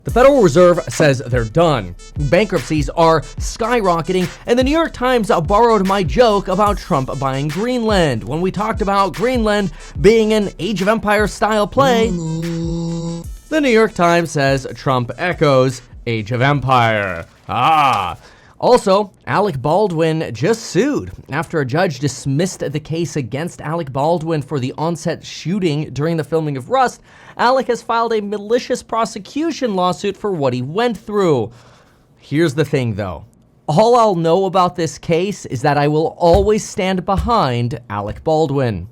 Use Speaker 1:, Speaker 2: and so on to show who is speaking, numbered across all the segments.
Speaker 1: The Federal Reserve says they're done. Bankruptcies are skyrocketing, and the New York Times borrowed my joke about Trump buying Greenland when we talked about Greenland being an Age of Empires style play. The New York Times says Trump echoes Age of Empire. Also, Alec Baldwin just sued after a judge dismissed the case against Alec Baldwin for the on-set shooting during the filming of Rust. Alec has filed a malicious prosecution lawsuit for what he went through. Here's the thing, though. All I'll know about this case is that I will always stand behind Alec Baldwin.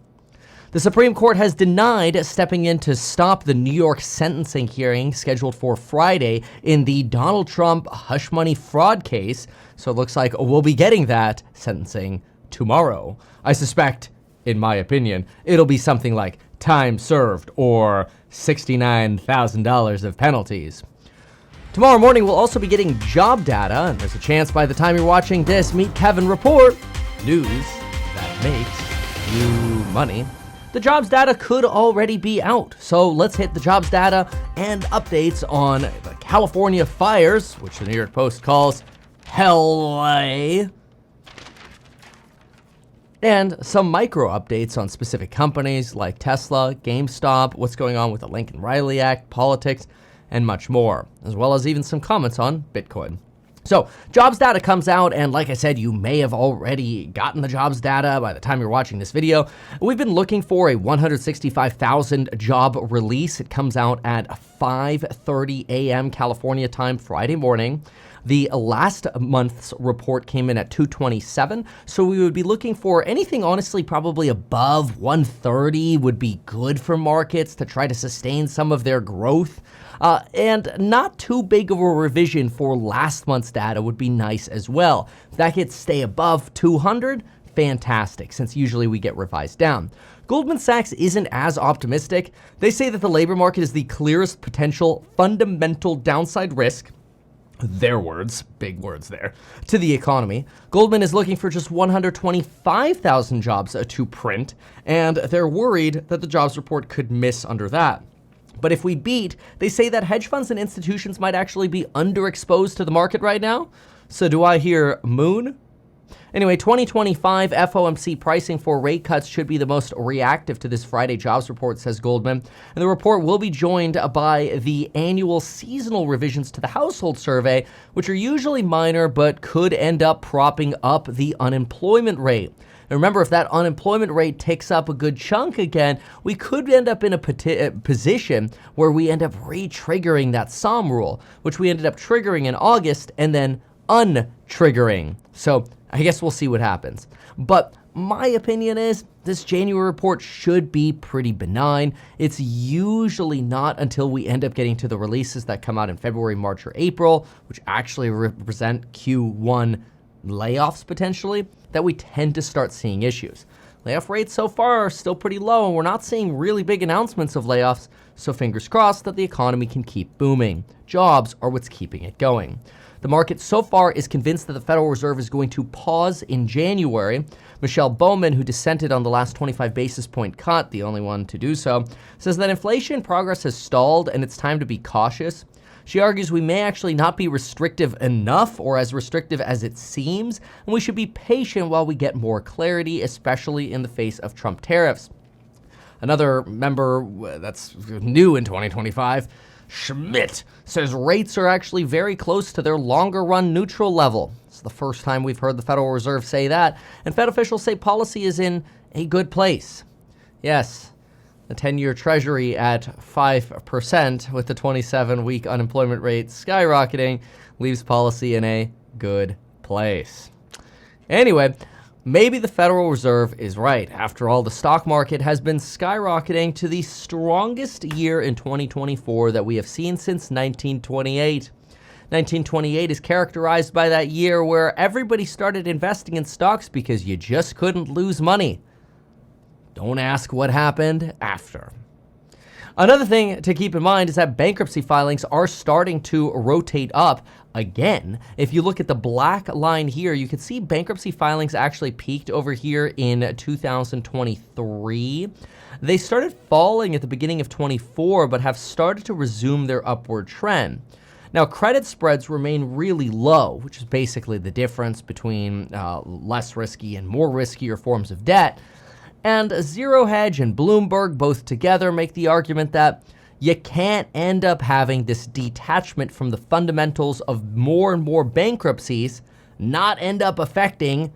Speaker 1: The Supreme Court has denied stepping in to stop the New York sentencing hearing scheduled for Friday in the Donald Trump hush money fraud case, so it looks like we'll be getting that sentencing tomorrow. I suspect, in my opinion, it'll be something like time served or $69,000 of penalties. Tomorrow morning, we'll also be getting job data, and there's a chance by the time you're watching this, Meet Kevin report, news that makes you money. The jobs data could already be out, so let's hit the jobs data and updates on the California fires, which the New York Post calls hell, and some micro updates on specific companies like Tesla, GameStop, what's going on with the Lanken Riley Act, politics, and much more, as well as even some comments on Bitcoin. So, jobs data comes out, and like I said, you may have already gotten the jobs data by the time you're watching this video. We've been looking for a 165,000 job release. It comes out at 5:30 a.m. California time Friday morning. The last month's report came in at 227, so we would be looking for anything, honestly, probably above 130 would be good for markets to try to sustain some of their growth. And not too big of a revision for last month's data would be nice as well. If that could stay above 200, fantastic, since usually we get revised down. Goldman Sachs isn't as optimistic. They say that the labor market is the clearest potential fundamental downside risk, their words, big words there, to the economy. Goldman is looking for just 125,000 jobs to print, and they're worried that the jobs report could miss under that. But if we beat, they say that hedge funds and institutions might actually be underexposed to the market right now. So do I hear moon? Anyway, 2025 FOMC pricing for rate cuts should be the most reactive to this Friday jobs report, says Goldman. And the report will be joined by the annual seasonal revisions to the household survey, which are usually minor but could end up propping up the unemployment rate. And remember, if that unemployment rate ticks up a good chunk again, we could end up in a position where we end up re-triggering that SOM rule, which we ended up triggering in August and then untriggering. So I guess we'll see what happens. But my opinion is this January report should be pretty benign. It's usually not until we end up getting to the releases that come out in February, March, or April, which actually represent Q1 layoffs potentially, that we tend to start seeing issues. Layoff rates so far are still pretty low, and we're not seeing really big announcements of layoffs, so fingers crossed that the economy can keep booming. Jobs are what's keeping it going. The market so far is convinced that the Federal Reserve is going to pause in January. Michelle Bowman, who dissented on the last 25 basis point cut, the only one to do so, says that inflation progress has stalled and it's time to be cautious. She argues we may actually not be restrictive enough or as restrictive as it seems, and we should be patient while we get more clarity, especially in the face of Trump tariffs. Another member that's new in 2025, Schmidt, says rates are actually very close to their longer run neutral level. It's the first time we've heard the Federal Reserve say that, and Fed officials say policy is in a good place. Yes. The 10-year Treasury at 5% with the 27-week unemployment rate skyrocketing leaves policy in a good place. Anyway, maybe the Federal Reserve is right. After all, the stock market has been skyrocketing to the strongest year in 2024 that we have seen since 1928. 1928 is characterized by that year where everybody started investing in stocks because you just couldn't lose money. Don't ask what happened after. Another thing to keep in mind is that bankruptcy filings are starting to rotate up again. If you look at the black line here, you can see bankruptcy filings actually peaked over here in 2023. They started falling at the beginning of 24, but have started to resume their upward trend. Now, credit spreads remain really low, which is basically the difference between less risky and more riskier forms of debt. And Zero Hedge and Bloomberg both together make the argument that you can't end up having this detachment from the fundamentals of more and more bankruptcies not end up affecting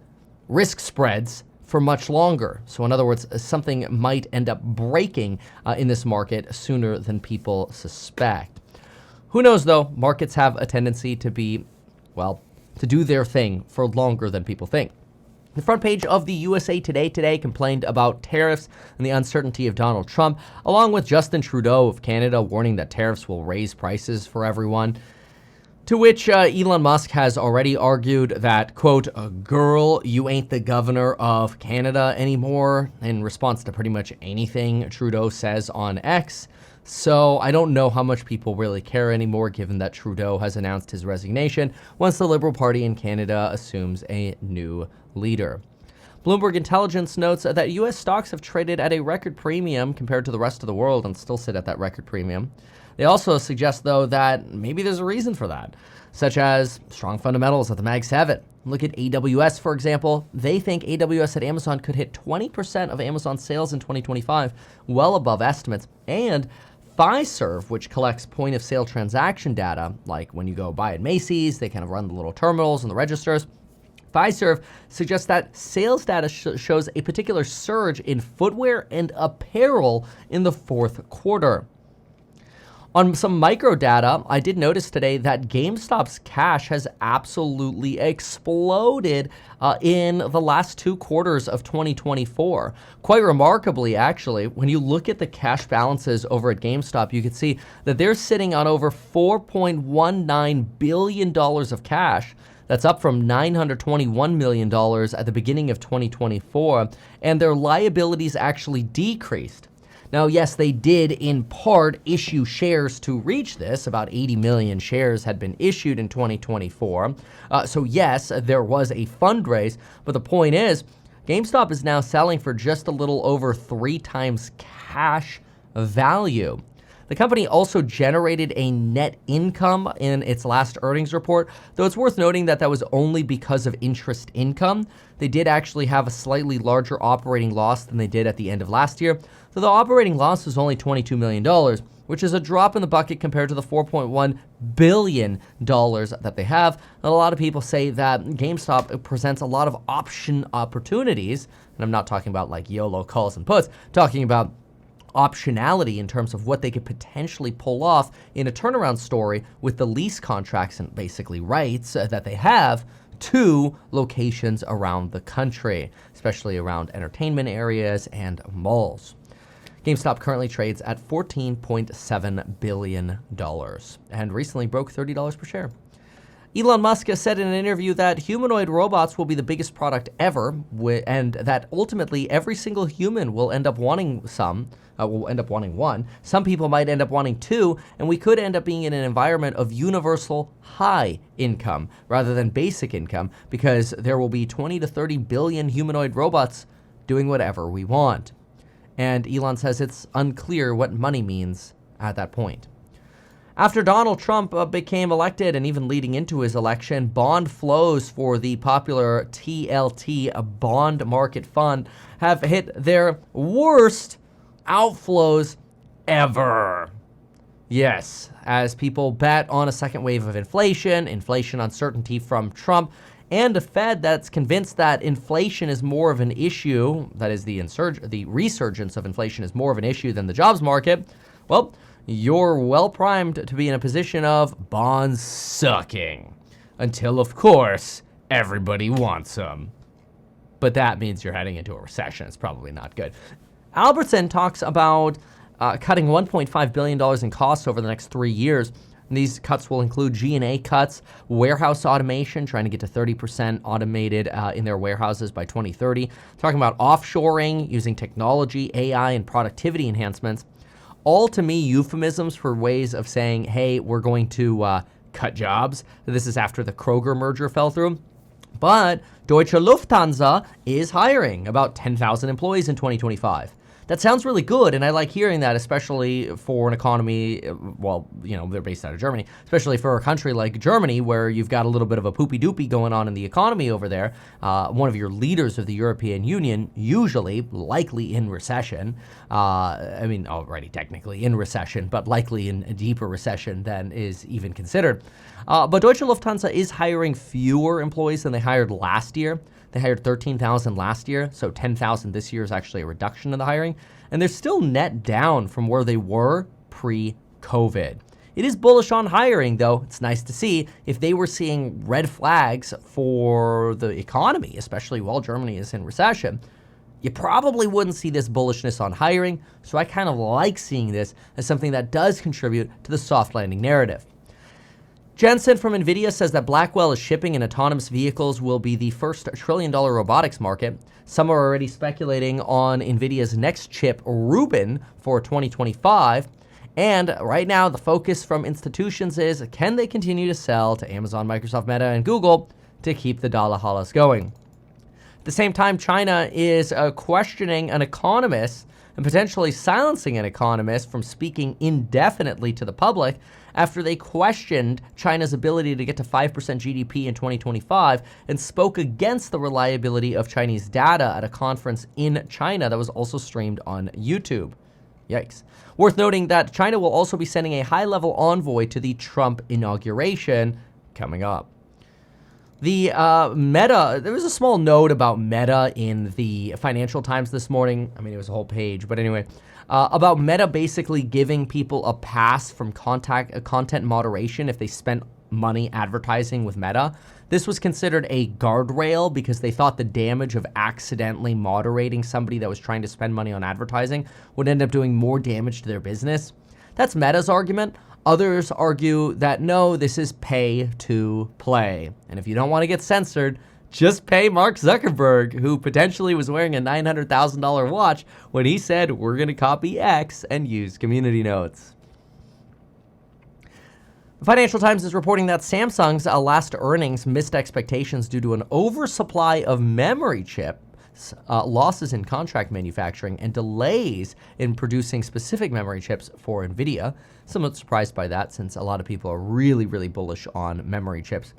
Speaker 1: risk spreads for much longer. So in other words, something might end up breaking in this market sooner than people suspect. Who knows though, markets have a tendency to be, well, to do their thing for longer than people think. The front page of the USA Today complained about tariffs and the uncertainty of Donald Trump, along with Justin Trudeau of Canada warning that tariffs will raise prices for everyone. To which Elon Musk has already argued that, quote, girl, you ain't the governor of Canada anymore, in response to pretty much anything Trudeau says on X. So I don't know how much people really care anymore, given that Trudeau has announced his resignation once the Liberal Party in Canada assumes a new leader. Bloomberg Intelligence notes that U.S. stocks have traded at a record premium compared to the rest of the world and still sit at that record premium. They also suggest, though, that maybe there's a reason for that, such as strong fundamentals at the Mag 7. Look at AWS, for example. They think AWS at Amazon could hit 20% of Amazon sales in 2025, well above estimates. And Fiserv, which collects point-of-sale transaction data, like when you go buy at Macy's, they kind of run the little terminals and the registers. Fiserv suggests that sales data shows a particular surge in footwear and apparel in the fourth quarter. On some micro data, I did notice today that GameStop's cash has absolutely exploded in the last 2 quarters of 2024. Quite remarkably, actually, when you look at the cash balances over at GameStop, you can see that they're sitting on over $4.19 billion of cash. That's up from $921 million at the beginning of 2024, and their liabilities actually decreased. Now, yes, they did in part issue shares to reach this. About 80 million shares had been issued in 2024. So yes, there was a fundraise, but the point is, GameStop is now selling for just a little over 3 times cash value. The company also generated a net income in its last earnings report, though it's worth noting that that was only because of interest income. They did actually have a slightly larger operating loss than they did at the end of last year, so the operating loss was only $22 million, which is a drop in the bucket compared to the $4.1 billion that they have. And a lot of people say that GameStop presents a lot of option opportunities, and I'm not talking about like YOLO calls and puts, talking about optionality in terms of what they could potentially pull off in a turnaround story with the lease contracts and basically rights that they have to locations around the country, especially around entertainment areas and malls. GameStop currently trades at $14.7 billion and recently broke $30 per share. Elon Musk has said in an interview that humanoid robots will be the biggest product ever, and that ultimately every single human will end up wanting one. Some people might end up wanting 2, and we could end up being in an environment of universal high income rather than basic income, because there will be 20 to 30 billion humanoid robots doing whatever we want. And Elon says it's unclear what money means at that point. After Donald Trump became elected, and even leading into his election, bond flows for the popular TLT bond market fund have hit their worst outflows ever. Yes, as people bet on a second wave of inflation uncertainty from Trump, and a Fed that's convinced that inflation is more of an issue, that is the resurgence of inflation is more of an issue than the jobs market, well, you're well primed to be in a position of bonds sucking. Until, of course, everybody wants them. But that means you're heading into a recession. It's probably not good. Albertsons talks about cutting $1.5 billion in costs over the next 3 years. And these cuts will include G&A cuts, warehouse automation, trying to get to 30% automated in their warehouses by 2030. Talking about offshoring, using technology, AI, and productivity enhancements. All, to me, euphemisms for ways of saying, hey, we're going to cut jobs. This is after the Kroger merger fell through. But Deutsche Lufthansa is hiring about 10,000 employees in 2025. That sounds really good, and I like hearing that, especially for an economy, well, they're based out of Germany, especially for a country like Germany, where you've got a little bit of a poopy-doopy going on in the economy over there. One of your leaders of the European Union, usually, likely in recession, already technically in recession, but likely in a deeper recession than is even considered. But Deutsche Lufthansa is hiring fewer employees than they hired last year. They hired 13,000 last year, so 10,000 this year is actually a reduction in the hiring. And they're still net down from where they were pre-COVID. It is bullish on hiring, though. It's nice to see. If they were seeing red flags for the economy, especially while Germany is in recession, you probably wouldn't see this bullishness on hiring. So I kind of like seeing this as something that does contribute to the soft landing narrative. Jensen from Nvidia says that Blackwell is shipping and autonomous vehicles will be the first trillion-dollar robotics market. Some are already speculating on Nvidia's next chip, Rubin, for 2025. And right now, the focus from institutions is, can they continue to sell to Amazon, Microsoft, Meta, and Google to keep the dollar hollows going? At the same time, China is questioning an economist and potentially silencing an economist from speaking indefinitely to the public after they questioned China's ability to get to 5% GDP in 2025 and spoke against the reliability of Chinese data at a conference in China that was also streamed on YouTube. Yikes. Worth noting that China will also be sending a high-level envoy to the Trump inauguration coming up. The Meta, there was a small note about Meta in the Financial Times this morning. I mean, it was a whole page, but anyway, about Meta basically giving people a pass from content moderation if they spent money advertising with Meta. This was considered a guardrail because they thought the damage of accidentally moderating somebody that was trying to spend money on advertising would end up doing more damage to their business. That's Meta's argument. Others argue that no, this is pay to play. And if you don't want to get censored, just pay Mark Zuckerberg, who potentially was wearing a $900,000 watch when he said, we're going to copy X and use community notes. The Financial Times is reporting that Samsung's last earnings missed expectations due to an oversupply of memory chips, losses in contract manufacturing, and delays in producing specific memory chips for Nvidia. Somewhat surprised by that, since a lot of people are really, really bullish on memory chips.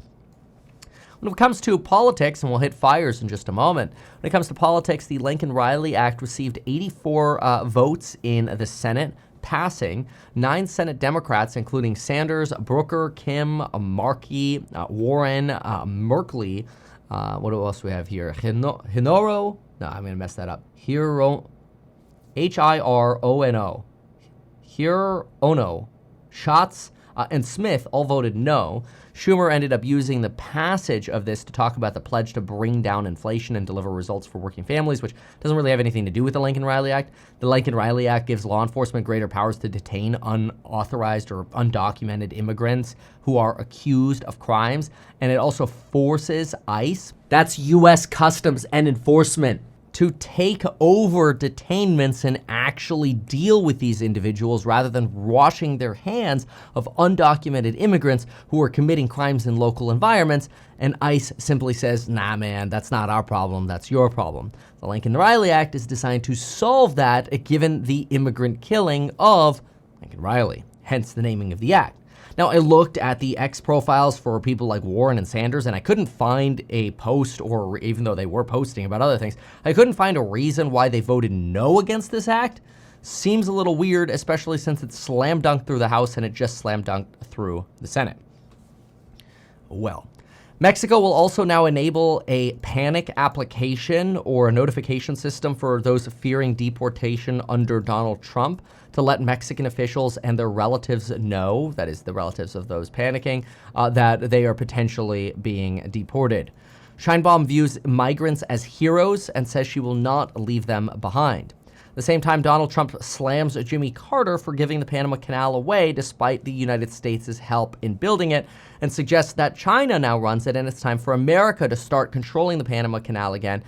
Speaker 1: When it comes to politics, and we'll hit fires in just a moment, when it comes to politics, the Lanken Riley Act received 84 votes in the Senate, passing. 9 Senate Democrats, including Sanders, Brooker, Kim, Markey, Warren, Merkley, what else do we have here? Hinoro? No, I'm going to mess that up. Hirono. Hirono. Schatz and Smith all voted no. Schumer ended up using the passage of this to talk about the pledge to bring down inflation and deliver results for working families, which doesn't really have anything to do with the Lanken Riley Act. The Lanken Riley Act gives law enforcement greater powers to detain unauthorized or undocumented immigrants who are accused of crimes, and it also forces ICE, that's U.S. Customs and Enforcement, to take over detainments and actually deal with these individuals rather than washing their hands of undocumented immigrants who are committing crimes in local environments. And ICE simply says, nah, man, that's not our problem, that's your problem. The Lanken Riley Act is designed to solve that, given the immigrant killing of Lanken Riley, hence the naming of the act. Now, I looked at the X profiles for people like Warren and Sanders, and I couldn't find a post, or even though they were posting about other things, I couldn't find a reason why they voted no against this act. Seems a little weird, especially since it slam dunked through the House and it just slam dunked through the Senate. Well, Mexico will also now enable a panic application or a notification system for those fearing deportation under Donald Trump to let Mexican officials and their relatives know, that is the relatives of those panicking, that they are potentially being deported. Sheinbaum views migrants as heroes and says she will not leave them behind. At the same time, Donald Trump slams Jimmy Carter for giving the Panama Canal away despite the United States' help in building it, and suggests that China now runs it and it's time for America to start controlling the Panama Canal again,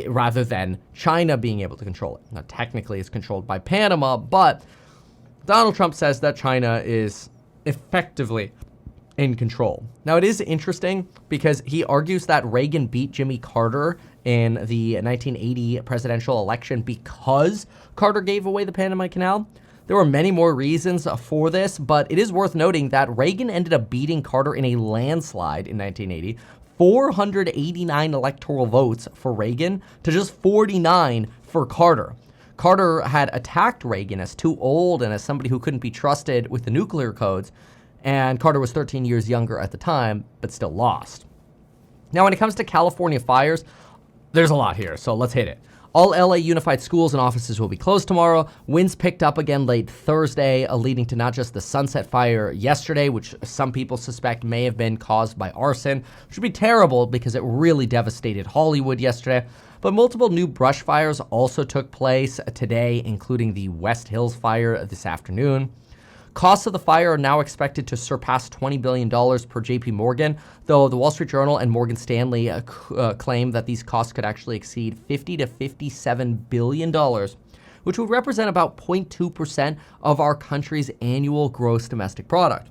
Speaker 1: rather than China being able to control it. Now, technically, it's controlled by Panama, but Donald Trump says that China is effectively in control. Now, it is interesting because he argues that Reagan beat Jimmy Carter in the 1980 presidential election because Carter gave away the Panama Canal. There were many more reasons for this, but it is worth noting that Reagan ended up beating Carter in a landslide in 1980, 489 electoral votes for Reagan to just 49 for Carter. Carter had attacked Reagan as too old and as somebody who couldn't be trusted with the nuclear codes, and Carter was 13 years younger at the time, but still lost. Now, when it comes to California fires, there's a lot here, so let's hit it. All LA Unified schools and offices will be closed tomorrow. Winds picked up again late Thursday, leading to not just the Sunset Fire yesterday, which some people suspect may have been caused by arson, which would be terrible because it really devastated Hollywood yesterday, but multiple new brush fires also took place today, including the West Hills fire this afternoon. Costs of the fire are now expected to surpass $20 billion per JP Morgan, though the Wall Street Journal and Morgan Stanley claim that these costs could actually exceed $50 to $57 billion, which would represent about 0.2% of our country's annual gross domestic product.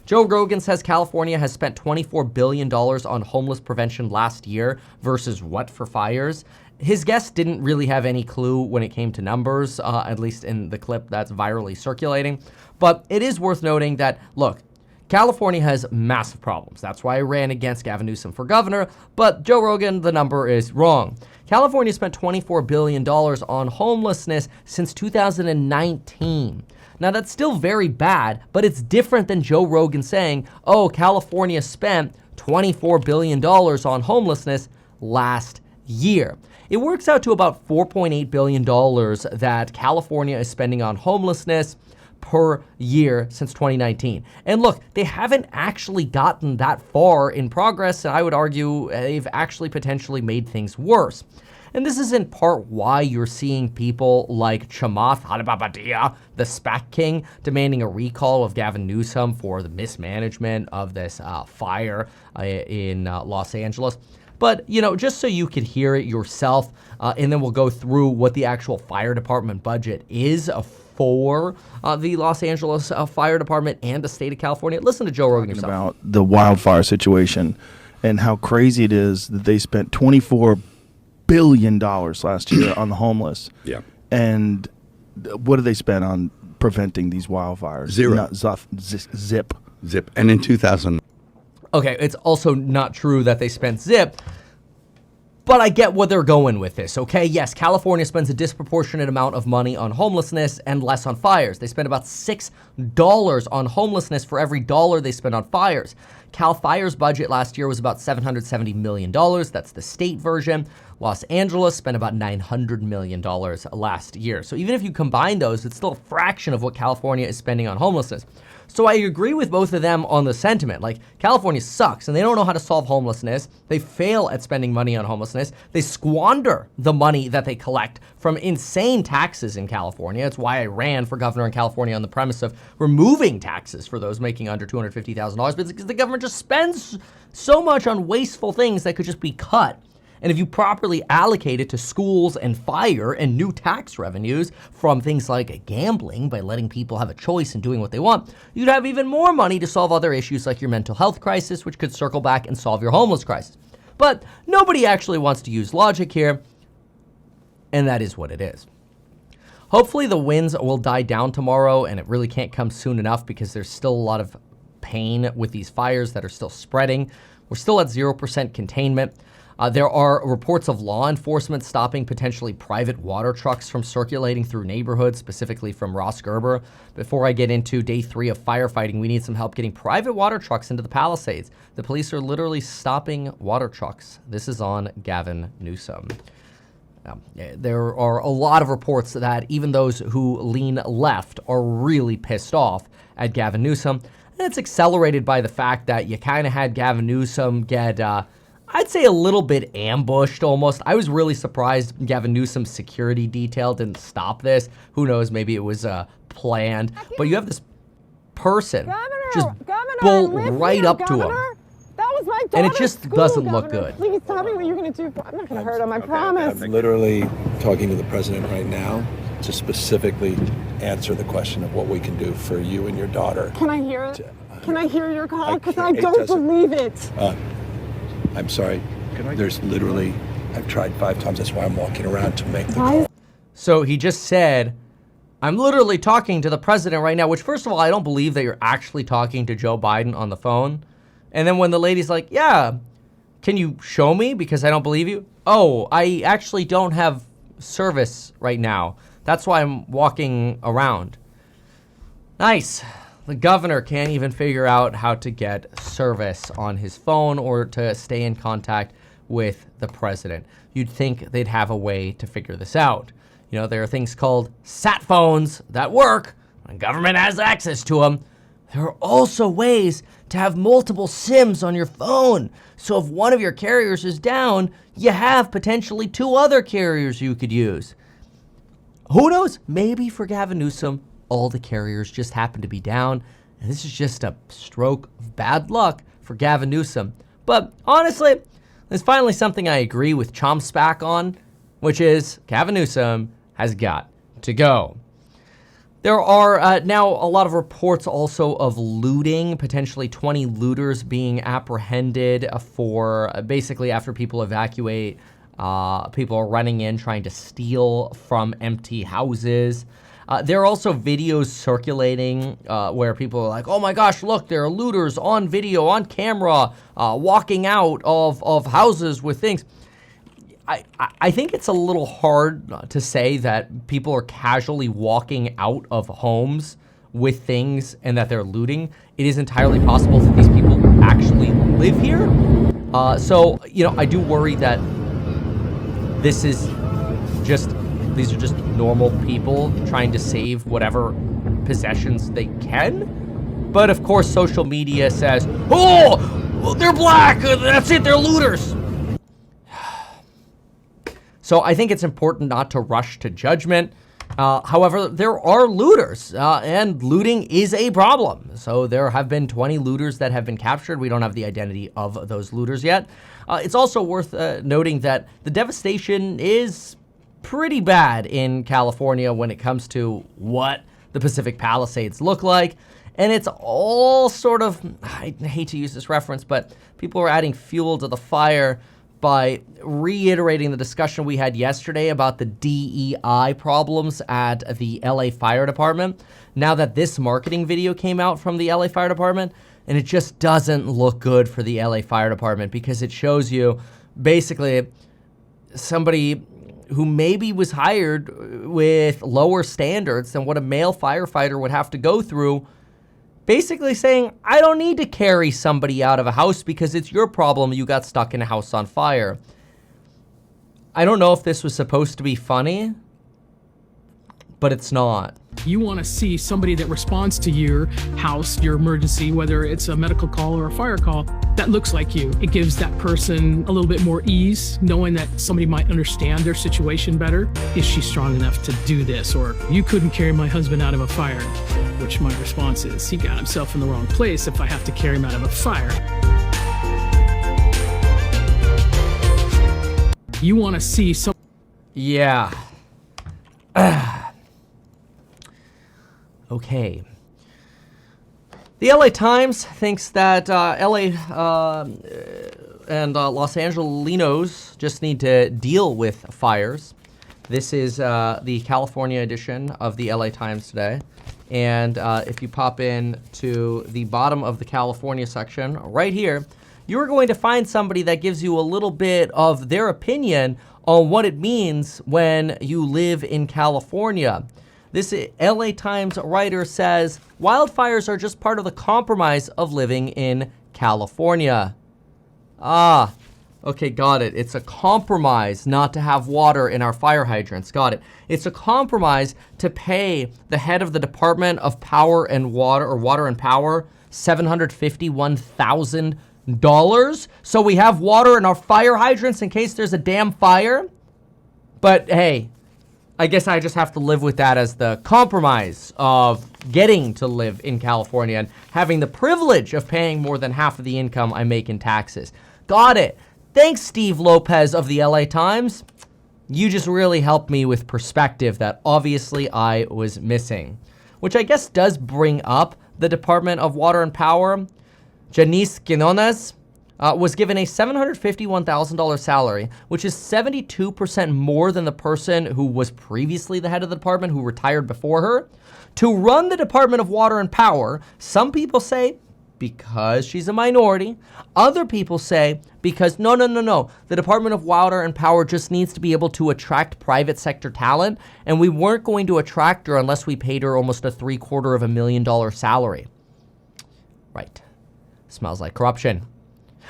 Speaker 1: Joe Rogan says California has spent $24 billion on homeless prevention last year versus what for fires. His guest didn't really have any clue when it came to numbers, at least in the clip that's virally circulating. But it is worth noting that, look, California has massive problems. That's why I ran against Gavin Newsom for governor. But Joe Rogan, the number is wrong. California spent $24 billion on homelessness since 2019. Now, that's still very bad, but it's different than Joe Rogan saying, oh, California spent $24 billion on homelessness last year. It works out to about $4.8 billion that California is spending on homelessness per year since 2019. And look, they haven't actually gotten that far in progress, and I would argue they've actually potentially made things worse. And this is in part why you're seeing people like Chamath Palihapitiya, the SPAC king, demanding a recall of Gavin Newsom for the mismanagement of this fire in Los Angeles. But, just so you could hear it yourself, and then we'll go through what the actual fire department budget is for the Los Angeles Fire Department and the state of California. Listen to Joe Rogan yourself.
Speaker 2: About the wildfire situation and how crazy it is that they spent $24 billion last year on the homeless.
Speaker 3: Yeah.
Speaker 2: And what did they spend on preventing these wildfires?
Speaker 3: Zero.
Speaker 2: Zip.
Speaker 3: And in 2000.
Speaker 1: Okay, it's also not true that they spent zip, but I get what they're going with this, okay? Yes, California spends a disproportionate amount of money on homelessness and less on fires. They spend about $6 on homelessness for every dollar they spend on fires. Cal Fire's budget last year was about $770 million. That's the state version. Los Angeles spent about $900 million last year. So even if you combine those, it's still a fraction of what California is spending on homelessness. So I agree with both of them on the sentiment. Like, California sucks, and they don't know how to solve homelessness. They fail at spending money on homelessness. They squander the money that they collect from insane taxes in California. It's why I ran for governor in California on the premise of removing taxes for those making under $250,000, but it's because the government just spends so much on wasteful things that could just be cut. And if you properly allocate it to schools and fire and new tax revenues from things like gambling by letting people have a choice in doing what they want, you'd have even more money to solve other issues like your mental health crisis, which could circle back and solve your homeless crisis. But nobody actually wants to use logic here, and that is what it is. Hopefully the winds will die down tomorrow, and it really can't come soon enough because there's still a lot of pain with these fires that are still spreading. We're still at 0% containment. There are reports of law enforcement stopping potentially private water trucks from circulating through neighborhoods, specifically from Ross Gerber. Before I get into day 3 of firefighting, we need some help getting private water trucks into the Palisades. The police are literally stopping water trucks. This is on Gavin Newsom. Now, there are a lot of reports that even those who lean left are really pissed off at Gavin Newsom. And it's accelerated by the fact that you kind of had Gavin Newsom get I'd say a little bit ambushed almost. I was really surprised Gavin Newsom's security detail didn't stop this. Who knows, maybe it was planned. But you have this person just bolt right up to him.
Speaker 4: That was my
Speaker 1: and it just doesn't look good.
Speaker 4: Please tell me what you're going to do. I'm not going to hurt him, I promise.
Speaker 5: I'm literally talking to the president right now to specifically answer the question of what we can do for you and your daughter.
Speaker 4: Can I hear it? Can I hear your call? Because I
Speaker 5: can't- it
Speaker 4: don't
Speaker 5: doesn't-
Speaker 4: believe it.
Speaker 5: I'm sorry. There's literally, I've tried 5 times. That's why I'm walking around to make the
Speaker 4: Why
Speaker 5: call.
Speaker 4: is
Speaker 1: So he just said, I'm literally talking to the president right now, which first of all, I don't believe that you're actually talking to Joe Biden on the phone. And then when the lady's like, yeah, can you show me? Because I don't believe you. Oh, I actually don't have service right now. That's why I'm walking around. Nice. The governor can't even figure out how to get service on his phone or to stay in contact with the president. You'd think they'd have a way to figure this out. You know, there are things called sat phones that work. The government has access to them. There are also ways to have multiple SIMs on your phone. So if one of your carriers is down, you have potentially 2 other carriers you could use. Who knows? Maybe for Gavin Newsom, all the carriers just happen to be down. And this is just a stroke of bad luck for Gavin Newsom. But honestly, there's finally something I agree with Chomspack on, which is Gavin Newsom has got to go. There are now a lot of reports also of looting, potentially 20 looters being apprehended for basically after people evacuate. People are running in trying to steal from empty houses. There are also videos circulating where people are like, oh my gosh, look, there are looters on video, on camera, walking out of houses with things. I think it's a little hard to say that people are casually walking out of homes with things and that they're looting. It is entirely possible that these people actually live here. So, you know, I do worry that these are just normal people trying to save whatever possessions they can. But of course, social media says, oh, they're black, that's it, they're looters. So I think it's important not to rush to judgment. However, there are looters, and looting is a problem. So there have been 20 looters that have been captured. We don't have the identity of those looters yet. It's also worth noting that the devastation is pretty bad in California when it comes to what the Pacific Palisades look like. And it's all sort of, I hate to use this reference, but people are adding fuel to the fire by reiterating the discussion we had yesterday about the DEI problems at the LA Fire Department. Now that this marketing video came out from the LA Fire Department, and it just doesn't look good for the LA Fire Department because it shows you basically somebody who maybe was hired with lower standards than what a male firefighter would have to go through, basically saying, I don't need to carry somebody out of a house because it's your problem you got stuck in a house on fire. I don't know if this was supposed to be funny, but it's not.
Speaker 3: You want to see somebody that responds to your house, your emergency, whether it's a medical call or a fire call, that looks like you. It gives that person a little bit more ease, knowing that somebody might understand their situation better. Is she strong enough to do this? Or you couldn't carry my husband out of a fire, which my response is, he got himself in the wrong place if I have to carry him out of a fire. You want to see some...
Speaker 1: Yeah. Okay. The LA Times thinks that LA and Los Angelinos just need to deal with fires. This is the California edition of the LA Times today. And if you pop in to the bottom of the California section right here, you're going to find somebody that gives you a little bit of their opinion on what it means when you live in California. This LA Times writer says, wildfires are just part of the compromise of living in California. Okay, got it. It's a compromise not to have water in our fire hydrants. Got it. It's a compromise to pay the head of the Department of Power and Water, or Water and Power, $751,000. So we have water in our fire hydrants in case there's a damn fire. But hey, I guess I just have to live with that as the compromise of getting to live in California and having the privilege of paying more than half of the income I make in taxes. Got it. Thanks, Steve Lopez of the LA Times. You just really helped me with perspective that obviously I was missing. Which I guess does bring up the Department of Water and Power, Janice Quinones, was given a $751,000 salary, which is 72% more than the person who was previously the head of the department, who retired before her, to run the Department of Water and Power. Some people say because she's a minority. Other people say because no. The Department of Water and Power just needs to be able to attract private sector talent, and we weren't going to attract her unless we paid her almost a $750,000 salary. Right. Smells like corruption.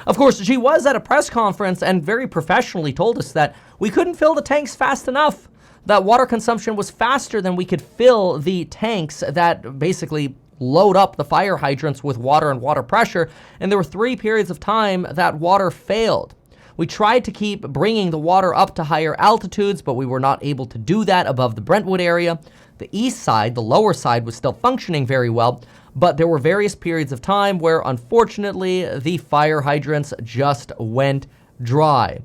Speaker 1: Of course, she was at a press conference and very professionally told us that we couldn't fill the tanks fast enough, that water consumption was faster than we could fill the tanks that basically load up the fire hydrants with water and water pressure, and there were 3 periods of time that water failed. We tried to keep bringing the water up to higher altitudes, but we were not able to do that above the Brentwood area. The east side, the lower side, was still functioning very well, but there were various periods of time where, unfortunately, the fire hydrants just went dry.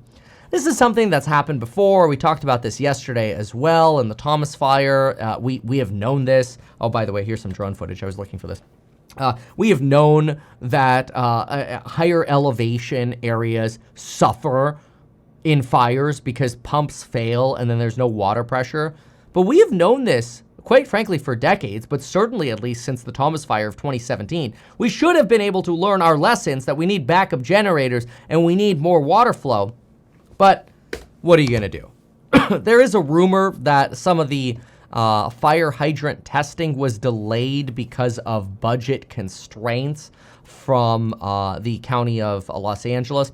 Speaker 1: This is something that's happened before. We talked about this yesterday as well in the Thomas fire. We have known this. Oh, by the way, here's some drone footage. I was looking for this. We have known that higher elevation areas suffer in fires because pumps fail and then there's no water pressure. But we have known this, quite frankly, for decades, but certainly at least since the Thomas fire of 2017. We should have been able to learn our lessons that we need backup generators and we need more water flow. But what are you going to do? There is a rumor that some of the fire hydrant testing was delayed because of budget constraints from the county of Los Angeles.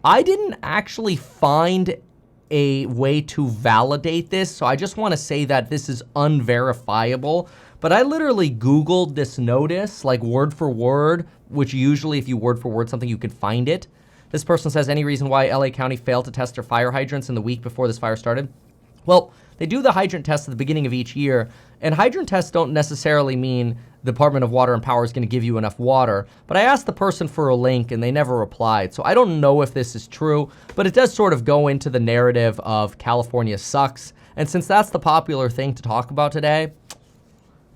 Speaker 1: I didn't actually find a way to validate this, so I just want to say that this is unverifiable. But I literally Googled this notice, like word for word, which usually if you word for word something, you can find it. This person says, any reason why LA County failed to test their fire hydrants in the week before this fire started? Well, they do the hydrant test at the beginning of each year, and hydrant tests don't necessarily mean the Department of Water and Power is going to give you enough water. But I asked the person for a link, and they never replied. So I don't know if this is true, but it does sort of go into the narrative of California sucks. And since that's the popular thing to talk about today,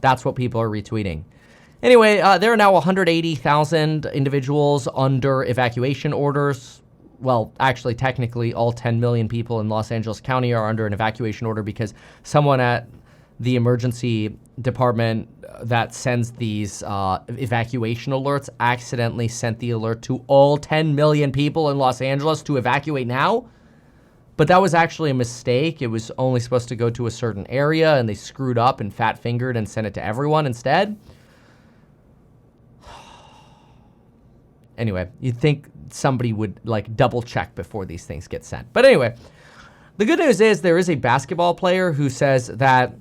Speaker 1: that's what people are retweeting. Anyway, there are now 180,000 individuals under evacuation orders. Well, actually, technically, all 10 million people in Los Angeles County are under an evacuation order because someone at the emergency department that sends these evacuation alerts accidentally sent the alert to all 10 million people in Los Angeles to evacuate now. But that was actually a mistake. It was only supposed to go to a certain area, and they screwed up and fat-fingered and sent it to everyone instead. Anyway, you'd think somebody would like double check before these things get sent. But anyway, the good news is there is a basketball player who says that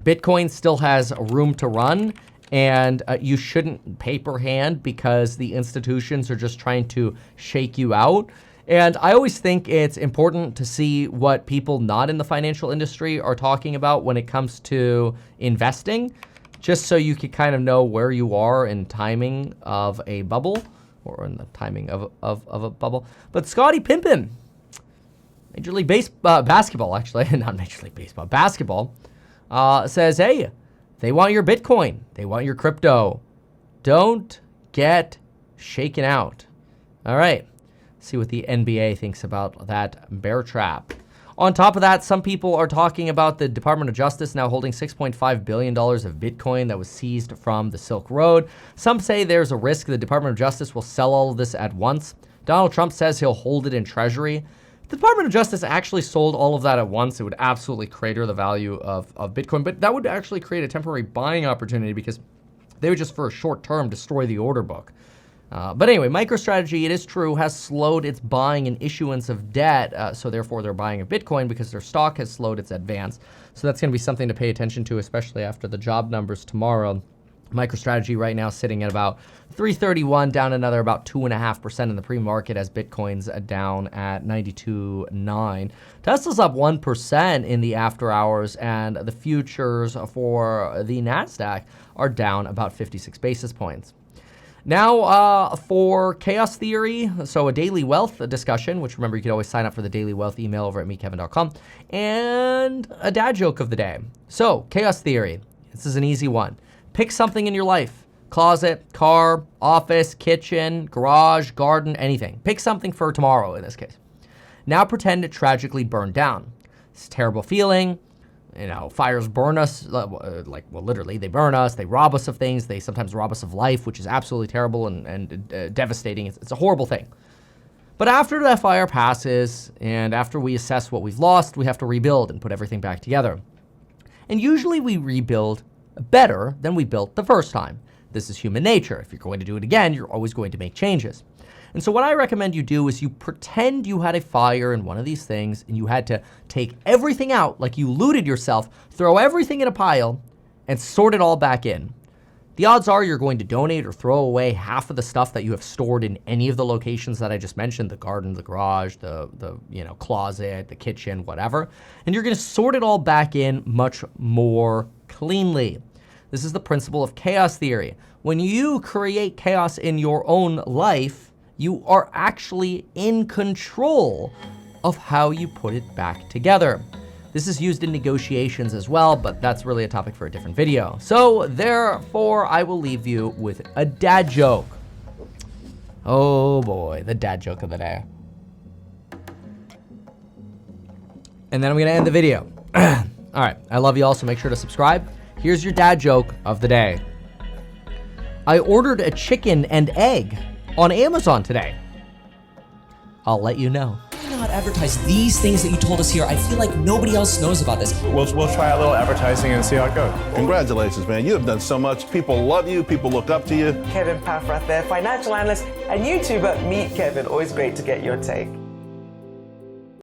Speaker 1: Bitcoin still has room to run and you shouldn't paper hand because the institutions are just trying to shake you out. And I always think it's important to see what people not in the financial industry are talking about when it comes to investing, just so you can kind of know where you are in timing of a bubble. Or in the timing of a bubble. But Scottie Pippen, Major League Basketball, actually, not Major League Baseball, basketball, says, hey, they want your Bitcoin. They want your crypto. Don't get shaken out. All right, see what the NBA thinks about that bear trap. On top of that, some people are talking about the Department of Justice now holding $6.5 billion of Bitcoin that was seized from the Silk Road. Some say there's a risk the Department of Justice will sell all of this at once. Donald Trump says he'll hold it in Treasury. If the Department of Justice actually sold all of that at once, it would absolutely crater the value of Bitcoin. But that would actually create a temporary buying opportunity because they would just for a short term destroy the order book. But anyway, MicroStrategy, it is true, has slowed its buying and issuance of debt. So therefore, they're buying a Bitcoin because their stock has slowed its advance. So that's going to be something to pay attention to, especially after the job numbers tomorrow. MicroStrategy right now sitting at about 331, down another about 2.5% in the pre-market as Bitcoin's down at 92.9. Tesla's up 1% in the after hours, and the futures for the NASDAQ are down about 56 basis points. Now for chaos theory, so a daily wealth discussion, which remember you can always sign up for the daily wealth email over at meetkevin.com, and a dad joke of the day. So chaos theory, this is an easy one. Pick something in your life, closet, car, office, kitchen, garage, garden, anything. Pick something for tomorrow in this case. Now pretend it tragically burned down. It's a terrible feeling. You know, fires burn us, literally, they burn us, they rob us of things, they sometimes rob us of life, which is absolutely terrible and devastating. It's a horrible thing. But after that fire passes, and after we assess what we've lost, we have to rebuild and put everything back together. And usually we rebuild better than we built the first time. This is human nature. If you're going to do it again, you're always going to make changes. And so what I recommend you do is you pretend you had a fire in one of these things and you had to take everything out, like you looted yourself, throw everything in a pile, and sort it all back in. The odds are you're going to donate or throw away half of the stuff that you have stored in any of the locations that I just mentioned, the garden, the garage, the closet, the kitchen, whatever. And you're going to sort it all back in much more cleanly. This is the principle of chaos theory. When you create chaos in your own life, you are actually in control of how you put it back together. This is used in negotiations as well, but that's really a topic for a different video. So therefore, I will leave you with a dad joke. Oh boy, the dad joke of the day. And then I'm gonna end the video. All right, I love you all, so make sure to subscribe. Here's your dad joke of the day. I ordered a chicken and egg on Amazon today. I'll let you know.
Speaker 6: Why not advertise these things that you told us here? I feel like nobody else knows about this.
Speaker 7: We'll try a little advertising and see how it goes.
Speaker 8: Congratulations, man. You have done so much. People love you. People look up to you.
Speaker 9: Kevin Paffrath there, financial analyst and YouTuber. Meet Kevin. Always great to get your take.